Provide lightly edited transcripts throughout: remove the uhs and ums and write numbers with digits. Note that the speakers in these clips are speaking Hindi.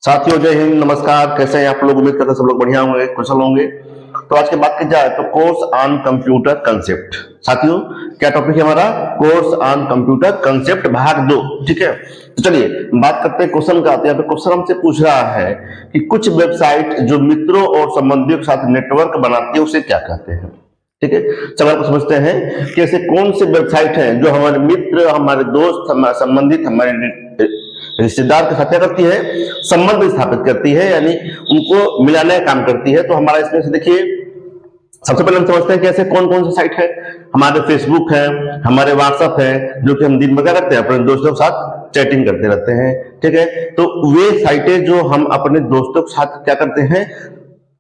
साथियों, जय हिंद, नमस्कार। कैसे हैं आप लोग? उम्मीद करते हैं सब लोग बढ़िया होंगे, कुशल होंगे। तो आज की बात की जाए तो कोर्स ऑन कंप्यूटर कंसेप्ट। साथियों, क्या टॉपिक है हमारा? कोर्स ऑन कंप्यूटर कंसेप्ट भाग 2। ठीक है, तो चलिए बात करते हैं क्वेश्चन का। आते हैं तो क्वेश्चन हमसे पूछ रहा है कि कुछ वेबसाइट जो मित्रों और संबंधियों के साथ नेटवर्क बनाती है उसे क्या कहते हैं। ठीक है, सवाल को समझते हैं कि ऐसे कौन से वेबसाइट हैं जो हमारे मित्र, हमारे दोस्त, हमारे संबंधित, हमारे रिश्तेदार के साथ क्या करती है? संबंध स्थापित करती है, यानी उनको मिलाने का काम करती है। तो हमारा इसमें से देखिए, सबसे पहले हम समझते हैं कि ऐसे कौन कौन से साइट है। हमारे फेसबुक है, हमारे व्हाट्सएप है, जो कि हम दिन में क्या करते हैं? अपने दोस्तों के साथ चैटिंग करते रहते हैं। ठीक है, तो वे साइटें जो हम अपने दोस्तों के साथ क्या करते हैं?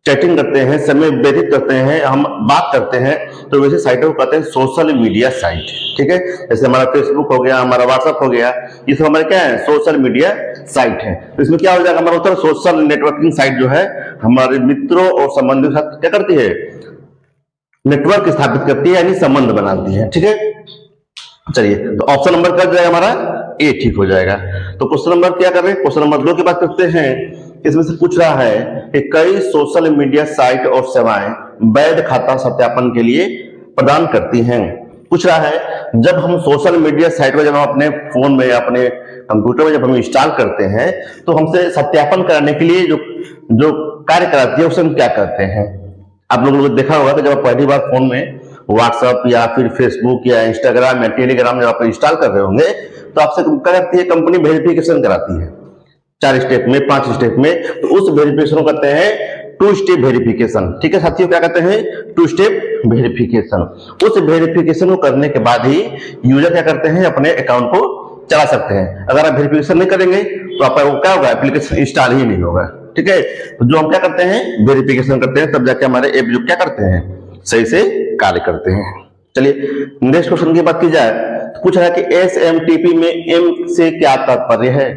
चैटिंग करते हैं, समय व्यतीत करते हैं, हम बात करते हैं, तो वैसे साइटों को कहते हैं सोशल मीडिया साइट। ठीक है, जैसे हमारा फेसबुक हो गया, हमारा व्हाट्सएप हो गया, ये सब हमारे क्या है? सोशल मीडिया साइट है। तो इसमें क्या हो जाएगा हमारा उत्तर? सोशल नेटवर्किंग साइट जो है हमारे मित्रों और संबंधियों के साथ क्या करती है? नेटवर्क स्थापित करती है, यानी संबंध बनाती है। ठीक है, चलिए तो ऑप्शन नंबर क्या जाएगा हमारा? ए ठीक हो जाएगा। तो क्वेश्चन नंबर क्या कर रहे हैं? क्वेश्चन नंबर 2 की बात करते हैं। इसमें से पूछ रहा है कि कई सोशल मीडिया साइट और सेवाएं वैध खाता सत्यापन के लिए प्रदान करती हैं। पूछ रहा है जब हम सोशल मीडिया साइट में, जब हम अपने फोन में या अपने कंप्यूटर में जब हम इंस्टॉल करते हैं, तो हमसे सत्यापन कराने के लिए जो जो कार्य कराती है उसे हम क्या कहते हैं? आप लोगों ने देखा होगा कि जब आप पहली बार फोन में व्हाट्सएप या फिर फेसबुक या इंस्टाग्राम या टेलीग्राम जब आप इंस्टॉल कर रहे होंगे, तो आपसे क्या करती है? कंपनी वेरिफिकेशन कराती है 4 स्टेप में, 5 स्टेप में। तो उस वेरिफिकेशन को कहते हैं 2 स्टेप वेरिफिकेशन। ठीक है साथियों, क्या कहते हैं? 2 स्टेप वेरिफिकेशन। उस वेरिफिकेशन को करने के बाद ही यूजर क्या करते हैं? अपने अकाउंट को चला सकते हैं। अगर आप वेरिफिकेशन नहीं करेंगे तो आपका वो क्या होगा? एप्लीकेशन इंस्टॉल ही नहीं होगा। ठीक है, तो जो हम क्या करते हैं? वेरिफिकेशन करते हैं, तब जाके हमारे ऐप जो क्या करते हैं? सही से कार्य करते हैं। चलिए नेक्स्ट क्वेश्चन की बात की जाए तो पूछ रहा है कि SMTP में M से क्या तात्पर्य है।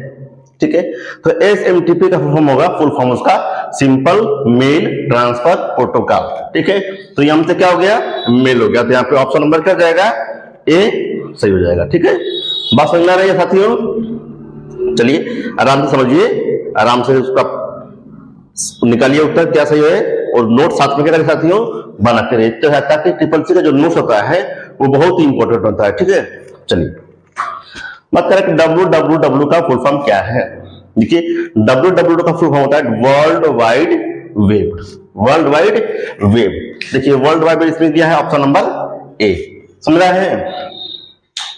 ठीक है, तो SMTP का फुल फॉर्म होगा, फुल फॉर्म उसका सिंपल मेल ट्रांसफर प्रोटोकॉल। ठीक है, तो यहां से क्या हो गया? मेल हो गया। तो यहाँ पे ऑप्शन नंबर क्या जाएगा? ए सही हो जाएगा। ठीक है, बात समझ में आ रही है साथियों? चलिए आराम से समझिए, आराम से उसका निकालिए उत्तर क्या सही है, और नोट साथ में क्या करें साथियों? बनाते रहिए, ताकि ट्रिपल सी का जो नोट होता है वो बहुत ही इंपॉर्टेंट होता है। ठीक है, चलिए बात करें कि www का फुल फॉर्म क्या है। देखिए www का फुल फॉर्म होता है world wide web. World wide web, देखिए वर्ल्ड वाइड वेब इसमें दिया है ऑप्शन नंबर ए। समझ रहा है?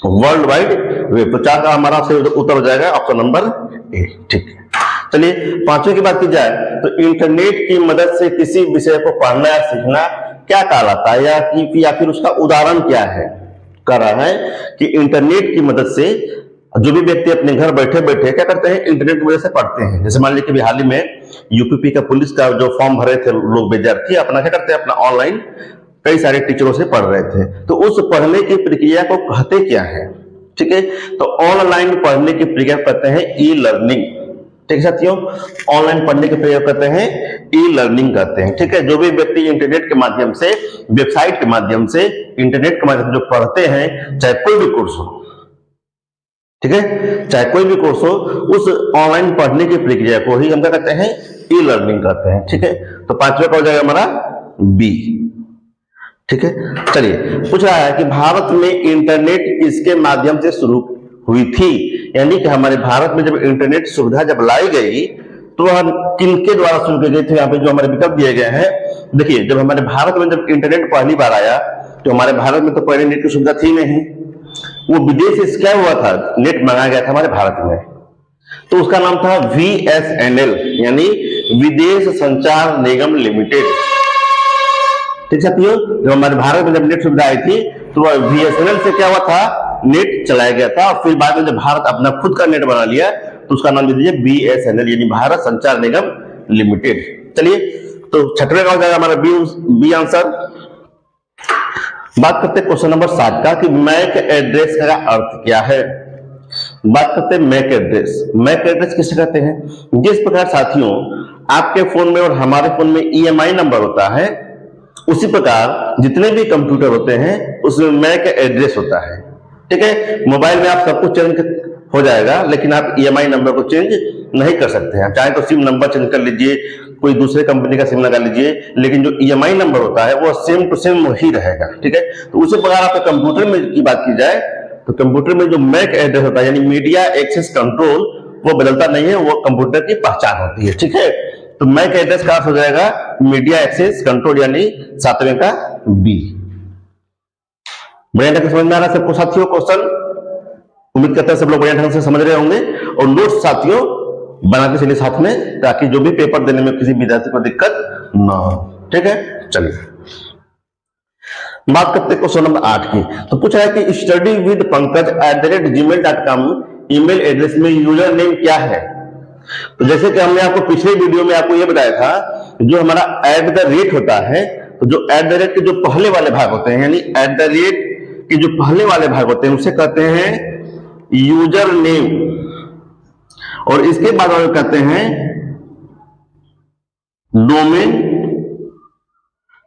वर्ल्ड वाइड वेब, तो 4 का हमारा उत्तर हो जाएगा ऑप्शन नंबर ए। ठीक है, चलिए 5वें की बात की जाए तो इंटरनेट की मदद से किसी विषय को पढ़ना या सीखना क्या कहलाता है, या फिर उसका उदाहरण क्या है? कह रहा है कि इंटरनेट की मदद से जो भी व्यक्ति अपने घर बैठे बैठे क्या करते हैं? इंटरनेट की वजह से पढ़ते हैं। जैसे मान लीजिए कि हाल ही में यूपीपी का पुलिस का जो फॉर्म भरे थे लोग, विद्यार्थी अपना क्या करते हैं? अपना ऑनलाइन कई सारे टीचरों से पढ़ रहे थे। तो उस पढ़ने की प्रक्रिया को कहते क्या है? ठीक है, तो ऑनलाइन पढ़ने की प्रक्रिया कहते हैं ई लर्निंग। ठीक है साथियों, ऑनलाइन पढ़ने के प्रयोग करते हैं ई लर्निंग करते हैं। ठीक है, जो भी व्यक्ति इंटरनेट के माध्यम से, वेबसाइट के माध्यम से, इंटरनेट के माध्यम से जो पढ़ते हैं, चाहे कोई भी कोर्स हो, ठीक है, चाहे कोई भी कोर्स हो, उस ऑनलाइन पढ़ने की प्रक्रिया को ही हम क्या कहते हैं? ई लर्निंग करते हैं। ठीक है, तो 5वां का हो जाएगा हमारा बी। ठीक है, चलिए पूछ रहा है कि भारत में इंटरनेट किसके माध्यम से शुरू हुई थी, यानी कि हमारे भारत में जब इंटरनेट सुविधा जब लाई गई तो वह किनके द्वारा शुरू की गई थी? यहाँ पे जो हमारे विकल्प दिए गए हैं, देखिए जब हमारे भारत में जब इंटरनेट पहली बार आया तो हमारे भारत में तो पहले नेट की सुविधा थी नहीं, वो विदेश से क्या हुआ था? नेट मंगाया गया था हमारे भारत में, तो उसका नाम था VSNL, यानी विदेश संचार निगम लिमिटेड। ठीक साथियों, जब हमारे भारत में जब नेट सुविधा आई थी तो VSNL से क्या हुआ था? नेट चलाया गया था। और फिर बाद में जब भारत अपना खुद का नेट बना लिया तो उसका नाम दे दीजिए BSNL, यानी भारत संचार निगम लिमिटेड। चलिए तो 6वें का हो जाएगा हमारा बी आंसर। बात करते हैं क्वेश्चन नंबर 7 का कि मैक एड्रेस का अर्थ क्या है। बात करते हैं मैक एड्रेस। मैक एड्रेस किसे कहते हैं? जिस प्रकार साथियों आपके फोन में और हमारे फोन में EMI नंबर होता है, उसी प्रकार जितने भी कंप्यूटर होते हैं उसमें मैक एड्रेस होता है। ठीक है, मोबाइल में आप सब कुछ चेंज हो जाएगा, लेकिन आप EMI नंबर को चेंज नहीं कर सकते हैं। चाहे तो सिम नंबर चेंज कर लीजिए, कोई दूसरे कंपनी का सिम लगा लीजिए, लेकिन जो EMI नंबर होता है वो सेम टू सेम वही रहेगा, ठीक है। तो उसी प्रकार आपके कंप्यूटर में की बात की जाए तो कंप्यूटर में जो मैक एड्रेस होता है यानी मीडिया एक्सेस कंट्रोल, वो बदलता नहीं है, वो कंप्यूटर की पहचान होती है, ठीक है। तो मैक एड्रेस का अर्थ हो जाएगा मीडिया एक्सेस कंट्रोल यानी 7वें का B। बढ़िया ढंग से समझ में आ रहा है सबको साथियों क्वेश्चन? उम्मीद करता है सब लोग बढ़िया ढंग से समझ रहे होंगे और नोट्स साथियों बनाते चलिए साथ में, ताकि जो भी पेपर देने में किसी विद्यार्थी को दिक्कत ना हो, ठीक है। चलिए बात करते हैं क्वेश्चन नंबर 8 की। तो पूछा है कि study with Pankaj @gmail.com email address में यूजर नेम क्या है। तो जैसे कि हमने आपको पिछले वीडियो में आपको यह बताया था, जो हमारा @ होता है, तो जो @ के जो पहले वाले भाग होते हैं यानी @ के जो पहले वाले भाग होते हैं उसे कहते हैं यूजर नेम, और इसके बाद वाले कहते हैं डोमेन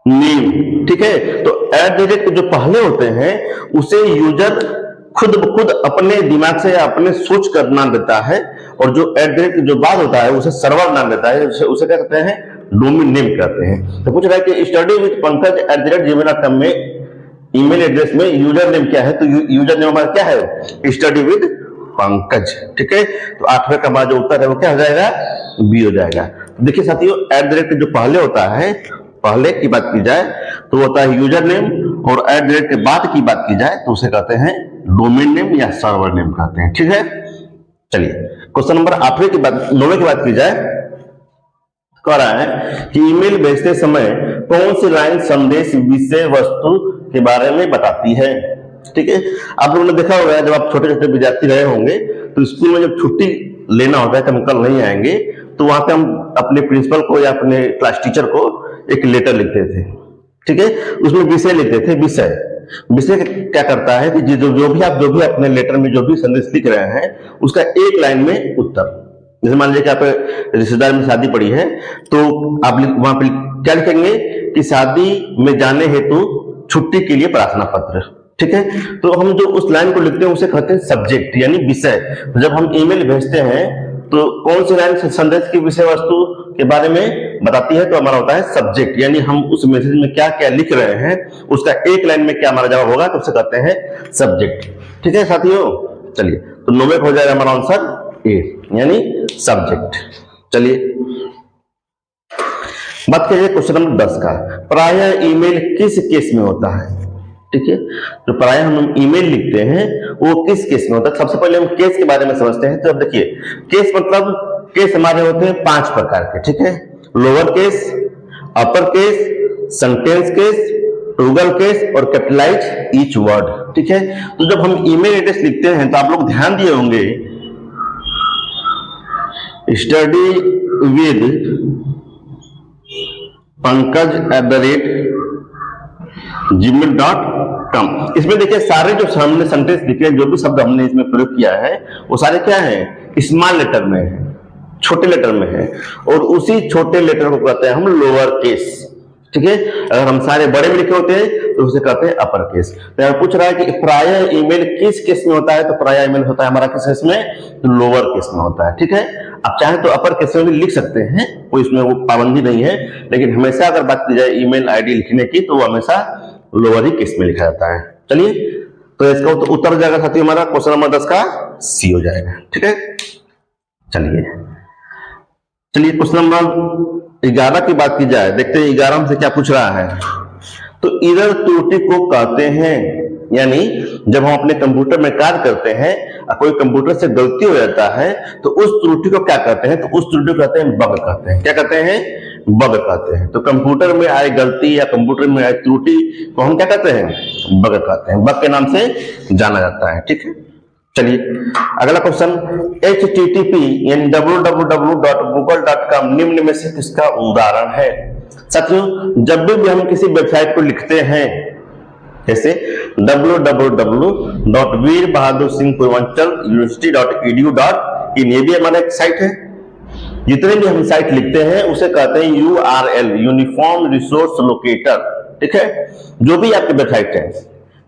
नेम, ठीक है। तो @ के जो पहले होते हैं उसे यूजर खुद ब खुद अपने दिमाग से या अपने सोच कर नाम देता है, और जो @ के जो बाद होता है उसे सर्वर नाम देता है, उसे क्या कहते हैं डोमेन नेम कहते हैं। तो पूछ रहा है कि स्टडी विद पंकज @gmail.com में ईमेल एड्रेस में यूजर नेम क्या है। तो यूजर नेम हमारा क्या है स्टडी विद पंकज, ठीक है। तो 8वें का हमारा जो उत्तर है वो क्या हो जाएगा B हो जाएगा। तो देखिए साथियों @ जो पहले होता है, पहले की बात की जाए तो होता है यूजर नेम, और @ के बाद की बात की जाए तो उसे कहते हैं डोमेन नेम या सर्वर नेम कहते हैं, ठीक है। चलिए क्वेश्चन नंबर 9 की बात की जाए, कह रहा है कि ईमेल भेजते समय कौन सी लाइन संदेश विषय वस्तु के बारे में बताती है, ठीक है। आप लोगों ने देखा होगा जब आप छोटे छोटे विद्यार्थी रहे होंगे तो स्कूल में जब छुट्टी लेना होता है कि हम कल नहीं आएंगे, तो वहां पे हम अपने प्रिंसिपल को या अपने क्लास टीचर को एक लेटर लिखते थे, ठीक है। उसमें विषय लिखते थे। विषय क्या करता है कि जो भी अपने लेटर में जो भी संदेश लिख रहे हैं उसका एक लाइन में उत्तर। जैसे मान लीजिए कि आप रिश्तेदार में शादी पड़ी है तो आप वहां पर क्या लिखेंगे कि शादी में जाने हेतु छुट्टी के लिए प्रार्थना पत्र, ठीक है। तो हम जो उस लाइन को लिखते हैं उसे कहते हैं सब्जेक्ट यानी विषय। जब हम ईमेल भेजते हैं तो कौन सी लाइन संदेश की विषय वस्तु के बारे में बताती है, तो हमारा होता है सब्जेक्ट, यानी हम उस मैसेज में क्या क्या लिख रहे हैं उसका एक लाइन में क्या हमारा जवाब होगा तो उसे कहते हैं सब्जेक्ट, ठीक है साथियों। चलिए तो 9वें हो जाएगा हमारा आंसर A यानी सब्जेक्ट। चलिए बात करिए क्वेश्चन नंबर 10 का। प्रायः ईमेल किस केस में होता है, ठीक है। जो प्रायः हम ईमेल लिखते हैं वो किस केस में होता है। सबसे पहले हम केस के बारे में समझते हैं। तो अब देखिए केस मतलब केस हमारे होते हैं 5 प्रकार के, ठीक है। Lower case, upper case, sentence case, toggle case और कैपिटलाइज ईच वर्ड, ठीक है। तो जब हम ईमेल एड्रेस लिखते हैं तो आप लोग ध्यान दिए होंगे स्टडी विद पंकज @gmail.com। इसमें देखिए सारे जो सामने सेंटेंस दिखे जो भी शब्द हमने इसमें प्रयोग किया है वो सारे क्या है स्मॉल लेटर में है, छोटे लेटर में है, और उसी छोटे लेटर को कहते हैं हम लोअर केस, ठीक है। अगर हम सारे बड़े में लिखे होते हैं तो उसे कहते हैं अपर केस। तो यहाँ पूछ रहा है कि प्रायः ईमेल किस केस में होता है, तो प्रायः ईमेल होता है हमारा किस केस में, तो लोअर केस में होता है, ठीक है। आप चाहे तो अपर केस में भी लिख सकते हैं, कोई इसमें वो पाबंदी नहीं है, लेकिन हमेशा अगर बात की जाए ईमेल आईडी लिखने की तो वो हमेशा लोअर ही केस में लिखा जाता है। चलिए तो इसका उत्तर हो जाएगा साथियों हमारा क्वेश्चन नंबर 10 का C हो जाएगा, ठीक है। चलिए क्वेश्चन नंबर 11 की बात की जाए, देखते हैं 11 हमसे क्या पूछ रहा है। तो इधर त्रुटि को कहते हैं, यानी जब हम अपने कंप्यूटर में कार्य करते हैं और कोई कंप्यूटर से गलती हो जाता है तो उस त्रुटि को क्या कहते हैं, तो उस त्रुटि को कहते हैं बग कहते हैं। क्या कहते हैं, बग कहते हैं। तो कंप्यूटर में आए गलती या कंप्यूटर में आए त्रुटि को हम क्या कहते हैं, बग कहते हैं, बग के नाम से जाना जाता है, ठीक है। चलिए अगला क्वेश्चन, http यानी www.google.com निम्न में से किसका उदाहरण है। साथियों जब भी हम किसी वेबसाइट को लिखते हैं जैसे www.veerbahadursinghpurvanchal.university.edu.in ये भी हमारा एक साइट है। जितने भी हम साइट लिखते हैं उसे कहते हैं URL यूनिफॉर्म रिसोर्स लोकेटर, ठीक है। जो भी आपकी वेबसाइट है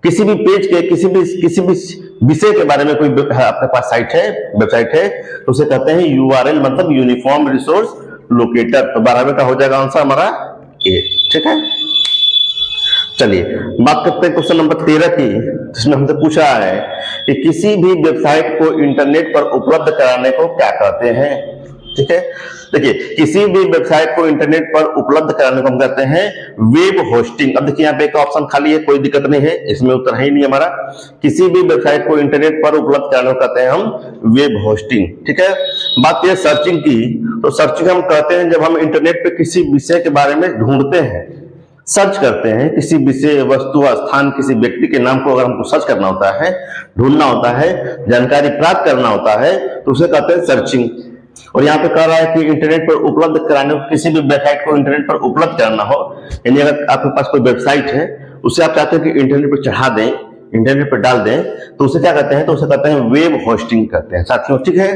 किसी भी पेज के किसी भी विषय के बारे में कोई आपके पास साइट है, वेबसाइट है, तो उसे कहते हैं यूआरएल, मतलब यूनिफॉर्म रिसोर्स लोकेटर। तो 12वें का हो जाएगा आंसर हमारा ए। ठीक है, चलिए बात करते हैं क्वेश्चन नंबर 13 की, जिसमें हमसे पूछा है कि किसी भी वेबसाइट को इंटरनेट पर उपलब्ध कराने को क्या कहते हैं। ठीक है, देखिए किसी भी वेबसाइट को इंटरनेट पर उपलब्ध कराने को हम कहते हैं वेब होस्टिंग। अब देखिए यहाँ पे एक ऑप्शन खाली है, कोई दिक्कत नहीं है, इसमें उत्तर है ही नहीं हमारा। किसी भी वेबसाइट को इंटरनेट पर उपलब्ध कराने को कहते हैं हम वेब होस्टिंग। ठीक है, बात की सर्चिंग की, तो सर्चिंग हम कहते हैं जब हम इंटरनेट पे किसी विषय के बारे में ढूंढते हैं, सर्च करते हैं, किसी विषय, वस्तु, स्थान, किसी व्यक्ति के नाम को अगर हमको सर्च करना होता है, ढूंढना होता है, जानकारी प्राप्त करना होता है, तो उसे कहते हैं सर्चिंग। और यहाँ पे कह रहा है कि इंटरनेट पर उपलब्ध कराने, किसी भी वेबसाइट को इंटरनेट पर उपलब्ध करना हो, यानी अगर आपके पास कोई वेबसाइट है, उसे आप चाहते हैं कि इंटरनेट पर चढ़ा दें, इंटरनेट पर डाल दें, तो उसे क्या कहते हैं, तो उसे कहते हैं वेब होस्टिंग कहते हैं साथियों। ठीक है,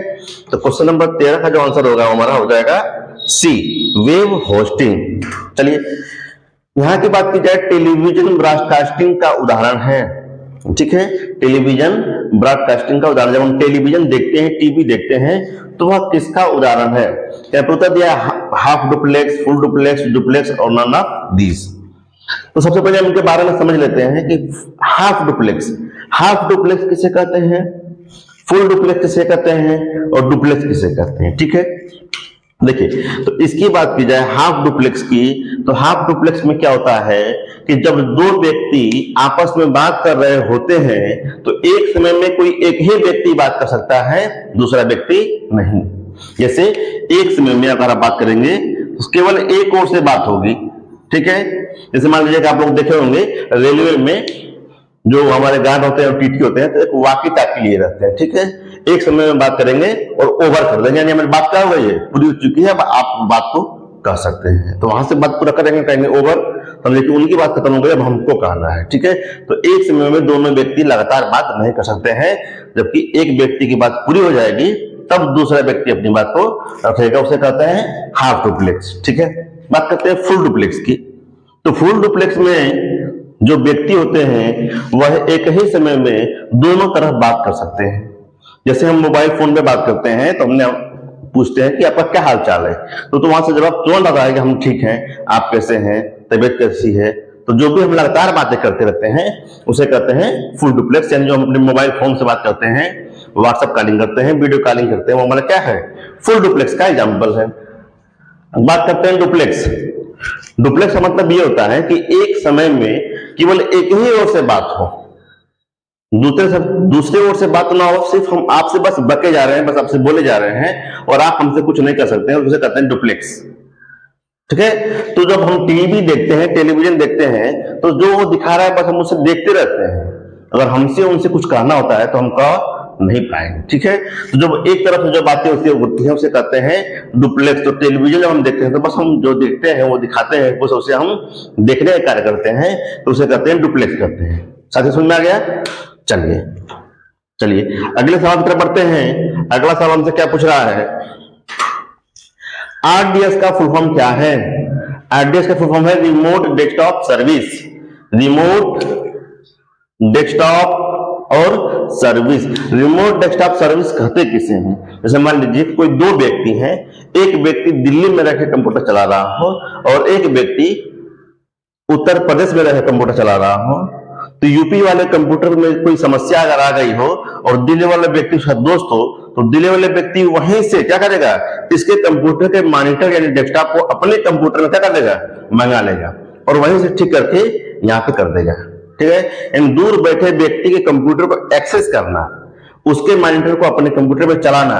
तो क्वेश्चन नंबर 13 का जो आंसर होगा हमारा हो जाएगा सी, वेब होस्टिंग। चलिए यहां की बात की जाए, टेलीविजन ब्रॉडकास्टिंग का उदाहरण है। ठीक है, टेलीविजन ब्रॉडकास्टिंग का उदाहरण, जब हम टेलीविजन देखते हैं, टीवी देखते हैं, तो वह किसका उदाहरण है। क्या उत्तर दिया, half duplex, full duplex, duplex और नन ऑफ दीज। तो सबसे पहले हम इनके बारे में समझ लेते हैं कि हाफ डुप्लेक्स, हाफ डुप्लेक्स किसे कहते हैं, फुल डुप्लेक्स किसे कहते हैं और डुप्लेक्स किसे कहते हैं। ठीक है, देखिए तो इसकी बात की जाए हाफ डुप्लेक्स की, तो हाफ डुप्लेक्स में क्या होता है कि जब दो व्यक्ति आपस में बात कर रहे होते हैं, तो एक समय में कोई एक ही व्यक्ति बात कर सकता है, दूसरा व्यक्ति नहीं। जैसे एक समय में अगर आप बात करेंगे तो केवल एक ओर से बात होगी। ठीक है, जैसे मान लीजिए कि आप लोग देखे होंगे रेलवे में जो हमारे गार्ड होते हैं और टीटी होते हैं, तो एक वाकी टाकी लिए रहते हैं। ठीक है, एक समय में बात करेंगे और ओवर कर देंगे, यानी हमारी बात क्या हो गई है, पूरी हो चुकी है, अब आप बात को कह सकते हैं। तो वहां से बात पूरा करेंगे, कहेंगे ओवर, समझे कि उनकी बात खत्म हो गई, अब हमको कहना है। ठीक है, तो एक समय में दोनों व्यक्ति लगातार बात नहीं कर सकते हैं, जबकि एक व्यक्ति की बात पूरी हो जाएगी तब दूसरा व्यक्ति अपनी बात को रखेगा, उसे कहते हैं हाफ डुप्लेक्स। ठीक है, बात करते हैं फुल डुप्लेक्स की। तो फुल डुप्लेक्स में जो व्यक्ति होते हैं वह एक ही समय में दोनों तरफ बात कर सकते हैं। जैसे हम मोबाइल फोन पे बात करते हैं तो हमने पूछते हैं कि आपका क्या हाल चाल है, तो वहां से जवाब तुरंत आता है कि हम ठीक हैं, आप कैसे हैं, तबीयत कैसी है। तो जो भी हम लगातार बातें करते रहते हैं उसे कहते हैं फुल डुप्लेक्स, यानी जो हम अपने मोबाइल फोन से बात करते हैं, व्हाट्सएप कॉलिंग करते हैं, वीडियो कॉलिंग करते हैं, वो हमारा क्या है, फुल डुप्लेक्स का एग्जाम्पल है। बात करते हैं डुप्लेक्स। डुप्लेक्स का मतलब ये होता है कि एक समय में केवल एक ही ओर से बात हो, दूसरे ओर से बात ना हो, सिर्फ हम आपसे बस बके जा रहे हैं, बस आपसे बोले जा रहे हैं और आप हमसे कुछ नहीं कर सकते हैं, उसे कहते हैं डुप्लेक्स। ठीक है, तो जब हम टीवी देखते हैं, टेलीविजन देखते हैं, तो जो वो दिखा रहा है बस हम उसे देखते रहते हैं, अगर हमसे उनसे कुछ कहना होता है तो हम कह नहीं पाएंगे। ठीक है, तो जब एक तरफ से जो बातें होती है उसे कहते हैं डुप्लेक्स। तो टेलीविजन जब हम देखते हैं तो बस हम जो देखते हैं वो दिखाते हैं, बस उसे हम देखने का कार्य करते हैं, तो उसे कहते हैं डुप्लेक्स करते हैं। साथी समझ में आ गया। चलिए अगले सवाल की तरफ बढ़ते हैं। अगला सवाल हमसे क्या पूछ रहा है, आरडीएस का फुल फॉर्म क्या है। आरडीएस का फुल फॉर्म है remote desktop service. Remote desktop और सर्विस, रिमोट डेस्कटॉप सर्विस कहते किसे हैं। जैसे मान लीजिए कोई दो व्यक्ति हैं, एक व्यक्ति दिल्ली में रहकर कंप्यूटर चला रहा हो और एक व्यक्ति उत्तर प्रदेश में रहकर कंप्यूटर चला रहा हो, तो यूपी वाले कंप्यूटर में कोई समस्या अगर आ गई हो और दिल्ली वाले व्यक्ति उसका दोस्त हो, तो दिल्ली वाले व्यक्ति वहीं से क्या करेगा, इसके कंप्यूटर के मॉनिटर यानी डेस्कटॉप को अपने कंप्यूटर में क्या कर लेगा, मंगा लेगा और वहीं से ठीक करके यहाँ पे कर देगा। ठीक है, इन दूर बैठे व्यक्ति के कंप्यूटर को एक्सेस करना, उसके मॉनिटर को अपने कंप्यूटर में चलाना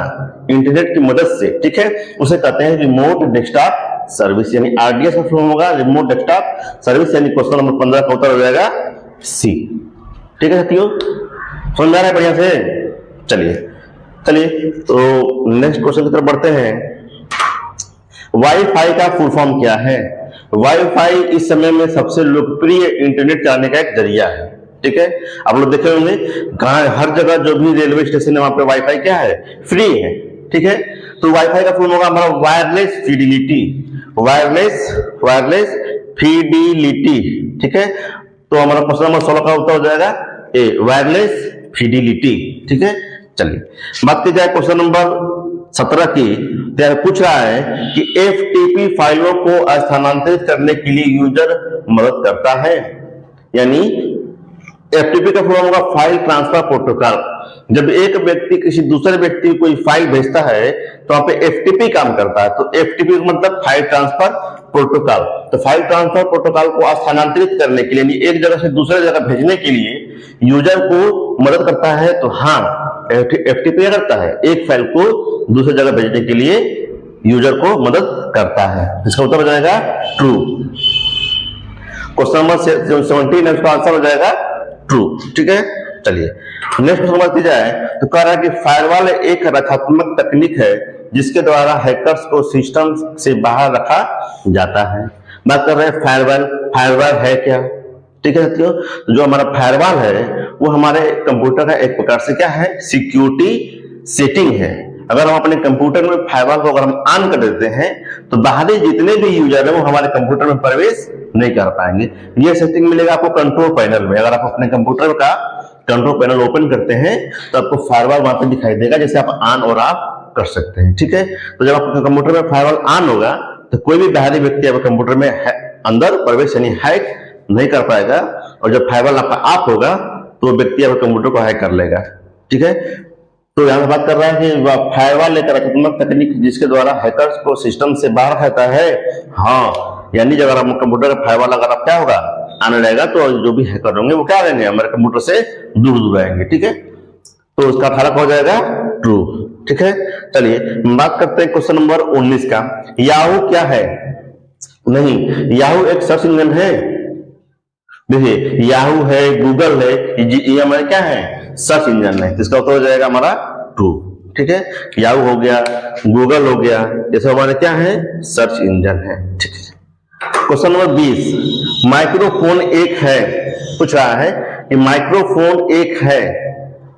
इंटरनेट की मदद से, ठीक है, उसे कहते हैं रिमोट डेस्कटॉप सर्विस, यानी आरडीएस का फुल फॉर्म होगा रिमोट डेस्कटॉप सर्विस, यानी क्वेश्चन नंबर 15 का उत्तर हो जाएगा सी। ठीक है साथियों, समझ आ रहा है बढ़िया से। चलिए तो नेक्स्ट क्वेश्चन की तरफ बढ़ते हैं। वाईफाई का फुल फॉर्म क्या है। वाईफाई इस समय में सबसे लोकप्रिय इंटरनेट चलाने का एक जरिया है। ठीक है, आप लोग देखे होंगे हर जगह जो भी रेलवे स्टेशन है वहां पे वाईफाई क्या है, फ्री है। ठीक है, तो वाईफाई का फुल होगा हमारा वायरलेस फिडिलिटी। Wireless fidelity. ठीक है, तो हमारा क्वेश्चन नंबर 16 का उत्तर हो जाएगा ए, वायरलेस फिडिलिटी। ठीक है, चलिए बात की जाए क्वेश्चन नंबर 17 की। तो पूछ रहा है कि एफटीपी फाइलों को स्थानांतरित करने के लिए यूजर मदद करता है, यानी एफटीपी का फॉर्म होगा फाइल ट्रांसफर प्रोटोकॉल। जब एक व्यक्ति किसी दूसरे व्यक्ति को कोई फाइल भेजता है तो वहां पे एफटीपी काम करता है। तो एफटीपी मतलब फाइल ट्रांसफर प्रोटोकॉल। तो फाइल ट्रांसफर प्रोटोकॉल को स्थानांतरित करने के लिए, एक जगह से दूसरे जगह भेजने के लिए यूजर को मदद करता है। तो हाँ, एफटीपी करता है, एक फाइल को दूसरी जगह भेजने के लिए यूजर को मदद करता है। इसका उत्तर हो जाएगा ट्रू। क्वेश्चन नंबर 17 इसका आंसर हो जाएगा ट्रू। ठीक है, चलिए नेक्स्ट क्वेश्चन बात की जाए तो कह रहा है कि फायरवॉल एक रक्षात्मक तकनीक है जिसके द्वारा हैकर्स को सिस्टम से बाहर रखा जाता है। बात कर रहे हैं फायरवॉल। फायरवॉल है क्या? ठीक है साथियों, जो हमारा फायरवॉल है वो हमारे कंप्यूटर का एक प्रकार से क्या है, सिक्योरिटी सेटिंग है। अगर हम अपने कंप्यूटर में फायरवॉल को अगर हम ऑन कर देते हैं तो बाहरी जितने भी यूजर है वो हमारे कंप्यूटर में प्रवेश नहीं कर पाएंगे। ये सेटिंग मिलेगा आपको कंट्रोल पैनल में। अगर आप अपने कंप्यूटर का कंट्रोल पैनल ओपन करते हैं तो आपको फायरवॉल वहां पे दिखाई देगा, जैसे आप ऑन और ऑफ कर सकते हैं। ठीक है, तो जब आपके कंप्यूटर में फायरवॉल ऑन होगा तो कोई भी बाहरी व्यक्ति आपके कंप्यूटर में अंदर प्रवेश यानी हैक नहीं कर पाएगा, और जब फायरवॉल आपका ऑफ होगा तो व्यक्ति आपके कंप्यूटर को हैक कर लेगा। ठीक है, तो यहां बात कर रहा है कि फायरवॉल एक रक्षात्मक तकनीक जिसके द्वारा हैकर्स को सिस्टम से बाहर रखता है। हाँ, यानी जब अगर आप कंप्यूटर का फायरवॉल अगर आप क्या होगा आने लगेगा तो जो भी हैकर होंगे वो क्या रहेंगे, हमारे कंप्यूटर से दूर दूर रहेंगे। ठीक है, तो उसका फर्क हो जाएगा ट्रू। ठीक है, चलिए बात करते हैं क्वेश्चन नंबर 19 का। याहू क्या है? नहीं, याहू एक सर्च इंजन है। देखिए याहू है, गूगल है, ये हमारे क्या है, सर्च इंजन है। इसका उत्तर हो जाएगा हमारा ट्रू। ठीक है, याहू हो गया, गूगल हो गया, ये सब हमारे क्या है, सर्च इंजन है। ठीक है, क्वेश्चन नंबर 20, माइक्रोफोन एक है। पूछ रहा है कि माइक्रोफोन एक है।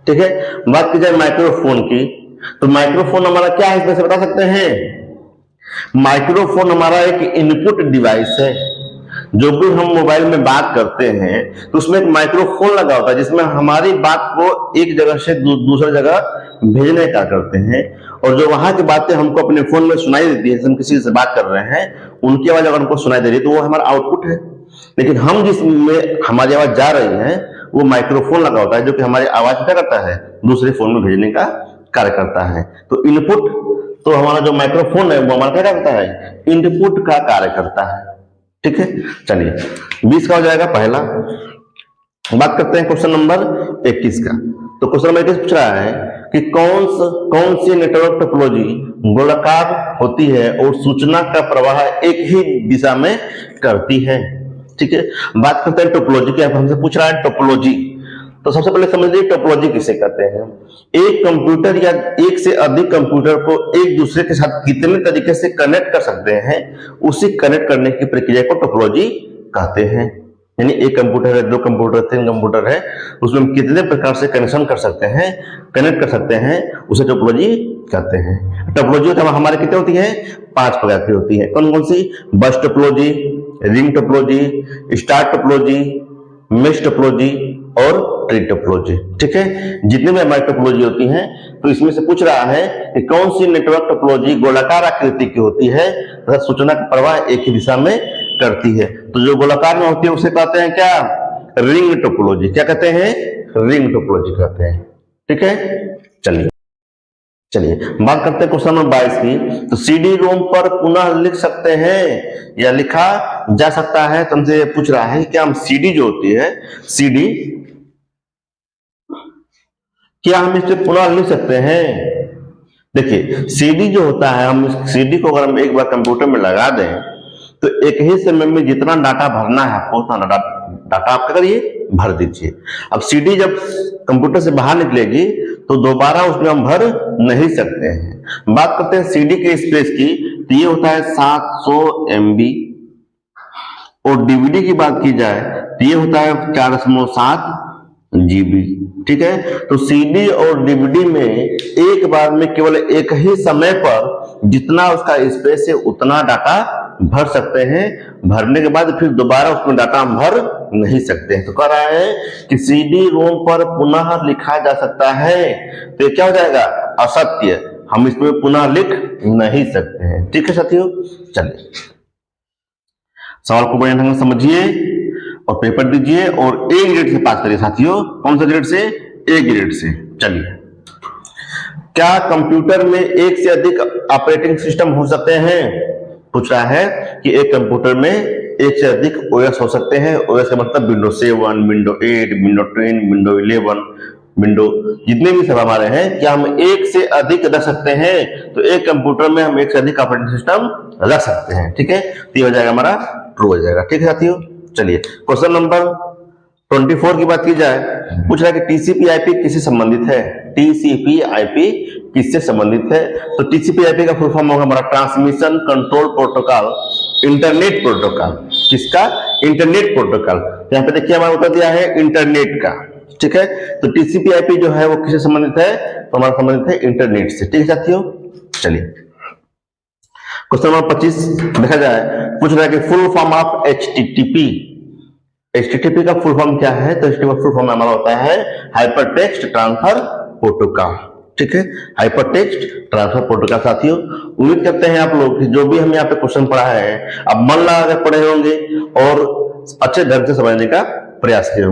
ठीक है, बात की जाए माइक्रोफोन की तो माइक्रोफोन हमारा क्या है, इसमें से बता सकते हैं? माइक्रोफोन हमारा एक इनपुट डिवाइस है। जो भी हम मोबाइल में बात करते हैं तो उसमें एक माइक्रोफोन लगा होता है जिसमें हमारी बात को एक जगह से दूसरी जगह भेजने का करते हैं, और जो वहां की बातें हमको अपने फोन में सुनाई देती है, हम किसी से बात कर रहे हैं उनकी आवाज अगर हमको सुनाई दे रही है तो वो हमारा आउटपुट है। लेकिन हम जिसमें हमारी आवाज जा रही है वो माइक्रोफोन लगा होता है जो कि हमारी आवाज क्या करता है, दूसरे फोन में भेजने का कार्य करता है। तो इनपुट, तो हमारा जो माइक्रोफोन है वो हमारा क्या करता है, इनपुट का कार्य करता है। ठीक है, चलिए 20 का हो जाएगा पहला। बात करते हैं क्वेश्चन नंबर 21 का। तो क्वेश्चन नंबर 21 पूछ रहा है कि कौन सी नेटवर्क टोपोलॉजी गोलाकार होती है और सूचना का प्रवाह एक ही दिशा में करती है। ठीक है, बात करते हैं टोपोलॉजी की। हमसे पूछ रहा है टोपोलॉजी, तो सबसे पहले समझ लीजिए टोपोलॉजी किसे कहते हैं। एक कंप्यूटर या एक से अधिक कंप्यूटर को एक दूसरे के साथ कितने तरीके से कनेक्ट कर सकते हैं, उसी कनेक्ट करने की प्रक्रिया को टोपोलॉजी कहते हैं। यानी एक कंप्यूटर है, दो कंप्यूटर, तीन कंप्यूटर है, उसमें हम कितने प्रकार से कनेक्शन कर सकते हैं, कनेक्ट कर सकते हैं, उसे टोपोलॉजी कहते हैं। टोपोलॉजी तो हमारे कितने होती है, 5 प्रकार की होती है। कौन कौन सी? Bus topology, ring topology, star topology, mesh topology और ट्री टोपोलॉजी। ठीक है, जितने भी हमारी टोपोलॉजी होती हैं तो इसमें से पूछ रहा है कि कौन सी नेटवर्क टोपोलॉजी गोलाकार आकृति की होती है तथा सूचना का प्रवाह एक ही दिशा में करती है। तो जो गोलाकार में होती है उसे कहते हैं क्या, रिंग टोपोलॉजी। क्या कहते हैं, रिंग टोपोलॉजी कहते हैं। ठीक है, चलिए बात करते हैं क्वेश्चन नंबर 22 की। तो सीडी रोम पर पुनः लिख सकते हैं या लिखा जा सकता है। तो हमसे पूछ रहा है क्या हम सीडी जो होती है, सीडी क्या हम इसे पुनः लिख सकते हैं? देखिए सीडी जो होता है, हम सीडी को अगर हम एक बार कंप्यूटर में लगा दें तो एक ही समय में जितना डाटा भरना है आपको उतना डाटा आप क्या करिए, भर दीजिए। अब सीडी जब कंप्यूटर से बाहर निकलेगी तो दोबारा उसमें हम भर नहीं सकते हैं। बात करते हैं सीडी के स्पेस की, तो ये होता है 700 MB, और डीवीडी की बात की जाए तो ये होता है 4.7 GB। ठीक है, तो सीडी और डीवीडी में एक बार में केवल एक ही समय पर जितना उसका स्पेस है उतना डाटा भर सकते हैं। भरने के बाद फिर दोबारा उसमें डाटा हम भर नहीं सकते हैं। तो कह रहा है कि सीडी रोम पर पुनः लिखा जा सकता है, तो ये क्या हो जाएगा, असत्य, हम इसमें पुनः लिख नहीं सकते हैं। ठीक है साथियों, चलिए सवाल को बड़े ढंग से समझिए और पेपर दीजिए और ए ग्रेड से पास करिए साथियों। कौन सा ग्रेड से, ए ग्रेड से। चलिए, क्या कंप्यूटर में एक से अधिक ऑपरेटिंग सिस्टम हो सकते हैं? पूछ रहा है कि एक कंप्यूटर में एक से अधिक ओएस हो सकते हैं। ओएस का मतलब window 7, window 8, window 10, window 11, window जितने भी सब हमारे हैं, क्या हम एक से अधिक रख सकते हैं? तो एक कंप्यूटर में हम एक से अधिक ऑपरेटिंग सिस्टम रख सकते हैं। ठीक है, तो ये हो जाएगा हमारा ट्रू हो जाएगा। ठीक है साथियों, चलिए क्वेश्चन नंबर 24 की बात की जाए। पूछ रहा है कि टीसीपी आईपी किससे संबंधित है? टीसीपी आईपी किससे संबंधित है? तो टीसीपी आईपी का फुल फॉर्म होगा हमारा transmission control protocol, internet protocol. किसका? Internet protocol. यहाँ पे देखिए हमारा उत्तर दिया है इंटरनेट का। ठीक है, तो टीसीपी आईपी जो है वो किससे संबंधित है? तो हमारा संबंधित है इंटरनेट से। ठीक है साथियों, चलिए क्वेश्चन नंबर 25 देखा जाए। पूछ रहा है कि full form of HTTP. HTTP का फुल फॉर्म क्या है? तो एचटीटीपी का फुल फॉर्म हमारा होता है हाइपर टेक्स्ट ट्रांसफर प्रोटोकॉल। ठीक है, हाइपर टेक्स्ट ट्रांसफर प्रोटोकॉल। साथियों उम्मीद करते हैं आप लोग जो भी हम यहाँ पे क्वेश्चन पढ़ा है आप मन लगा कर पढ़े होंगे और अच्छे ढंग से समझने का प्रयास किए होंगे।